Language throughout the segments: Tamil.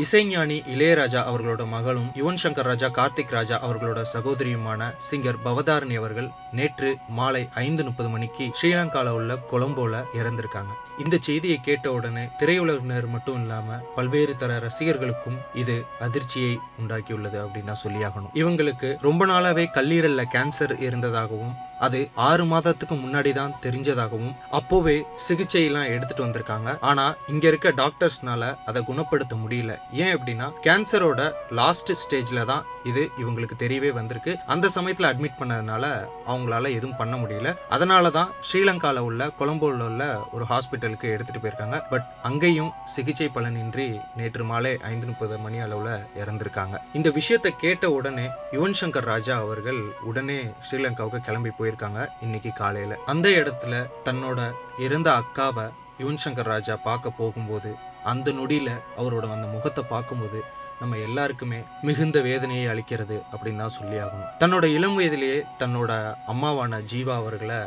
இசைஞானி இளையராஜா அவர்களோட மகளும் யுவன் சங்கர் ராஜா கார்த்திக் ராஜா அவர்களோட சகோதரியுமான சிங்கர் பவதாரணி அவர்கள் நேற்று மாலை 5:30 மணிக்கு ஸ்ரீலங்கால உள்ள கொலம்போல இறந்திருக்காங்க. இந்த செய்தியை கேட்ட உடனே திரையுலகினர் மட்டும் இல்லாம பல்வேறு தர ரசிகர்களுக்கும் இது அதிர்ச்சியை உண்டாக்கியுள்ளது அப்படின்னு தான் சொல்லியாகணும். இவங்களுக்கு ரொம்ப நாளாவே கல்லீரல்ல கேன்சர் இருந்ததாகவும் அது 6 மாதத்துக்கு முன்னாடி தான் தெரிஞ்சதாகவும் அப்போவே சிகிச்சை எல்லாம் எடுத்துட்டு வந்திருக்காங்க. ஆனா இங்க இருக்க டாக்டர்ஸ்னால அதை குணப்படுத்த முடியல. ஏன் அப்படின்னா கேன்சரோட லாஸ்ட் ஸ்டேஜ்ல தான் இது இவங்களுக்கு தெரியவே வந்திருக்கு. அந்த சமயத்துல அட்மிட் பண்ணதுனால அவங்களால எதுவும் பண்ண முடியல. அதனாலதான் ஸ்ரீலங்கால உள்ள கொலம்போல உள்ள ஒரு ஹாஸ்பிட்டலுக்கு எடுத்துட்டு போயிருக்காங்க. பட் அங்கேயும் சிகிச்சை பலனின்றி நேற்று மாலை 5:30 மணி அளவுல இறந்திருக்காங்க. இந்த விஷயத்தை கேட்ட உடனே யுவன் சங்கர் ராஜா அவர்கள் உடனே ஸ்ரீலங்காவுக்கு கிளம்பி போயிருக்காங்க இன்னைக்கு காலையில. அந்த இடத்துல தன்னோட இறந்த அக்காவை யுவன் சங்கர் ராஜா பார்க்க போகும்போது அந்த நொடியில அவரோட அந்த முகத்தை பார்க்கும்போது நம்ம எல்லாருக்குமே மிகுந்த வேதனையை அளிக்கிறது அப்படின்னு தான் சொல்லி ஆகணும். தன்னோட இளம் வயதிலேயே தன்னோட அம்மாவான ஜீவா அவர்களை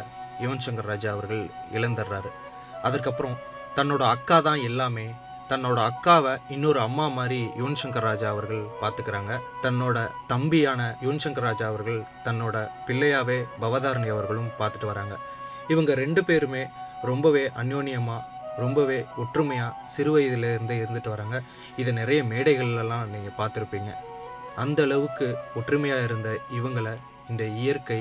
யுவன் சங்கர் ராஜா அவர்கள் இழந்துடுறாரு. அதற்கப்புறம் தன்னோட அக்கா தான் எல்லாமே, தன்னோட அக்காவை இன்னொரு அம்மா மாதிரி யுவன் சங்கர் ராஜா அவர்கள் பார்த்துக்கிறாங்க. தன்னோட தம்பியான யுவன் சங்கர் ராஜா அவர்கள் தன்னோட பிள்ளையாவே பவதாரணி அவர்களும் பார்த்துட்டு வராங்க. இவங்க 2 பேருமே ரொம்பவே அந்யோன்யமா ரொம்பவே ஒற்றுமையா சிறு வயதுல இருந்தே இருந்துட்டு வராங்க. இதை நிறைய மேடைகள்லாம் நீங்க பார்த்துருப்பீங்க. அந்த அளவுக்கு ஒற்றுமையா இருந்த இவங்களை இந்த இயற்கை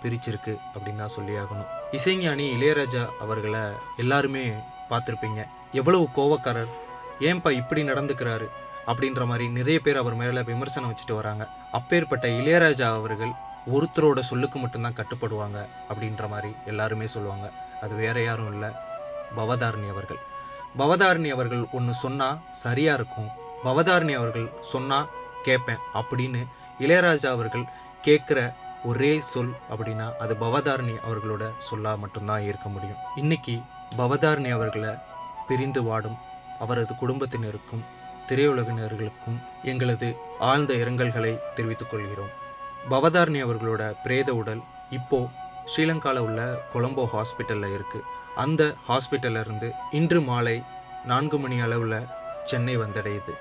பிரிச்சிருக்கு அப்படின்னு தான் சொல்லி ஆகணும். இசைஞானி இளையராஜா அவர்களை எல்லாருமே பார்த்துருப்பீங்க. எவ்வளவு கோவக்காரர், ஏன்பா இப்படி நடந்துக்கிறாரு அப்படின்ற மாதிரி நிறைய பேர் அவர் மேல விமர்சனம் வச்சுட்டு வராங்க. அப்பேற்பட்ட இளையராஜா அவர்கள் ஒருத்தரோட சொல்லுக்கு மட்டும்தான் கட்டுப்படுவாங்க அப்படின்ற மாதிரி எல்லாருமே சொல்லுவாங்க. அது வேற யாரும் இல்லை, பவதாரணி அவர்கள். பவதாரணி அவர்கள் ஒன்று சொன்னா சரியா இருக்கும், பவதாரணி அவர்கள் சொன்னா கேட்பேன் அப்படின்னு இளையராஜா அவர்கள் கேட்குற ஒரே சொல் அப்படின்னா அது பவதாரணி அவர்களோட சொல்லா மட்டும்தான் இருக்க முடியும். இன்னைக்கு பவதாரணி அவர்களை பிரிந்து வாடும் அவரது குடும்பத்தினருக்கும் திரையுலகினர்களுக்கும் எங்களது ஆழ்ந்த இரங்கல்களை தெரிவித்துக் கொள்கிறோம். பவதாரணி அவர்களோட பிரேத உடல் இப்போ ஸ்ரீலங்காவில் உள்ள கொலம்போ ஹாஸ்பிட்டலில் இருக்கு. அந்த ஹாஸ்பிட்டல்ல இருந்து இன்று மாலை 4 மணி அளவில் சென்னை வந்தடையுது.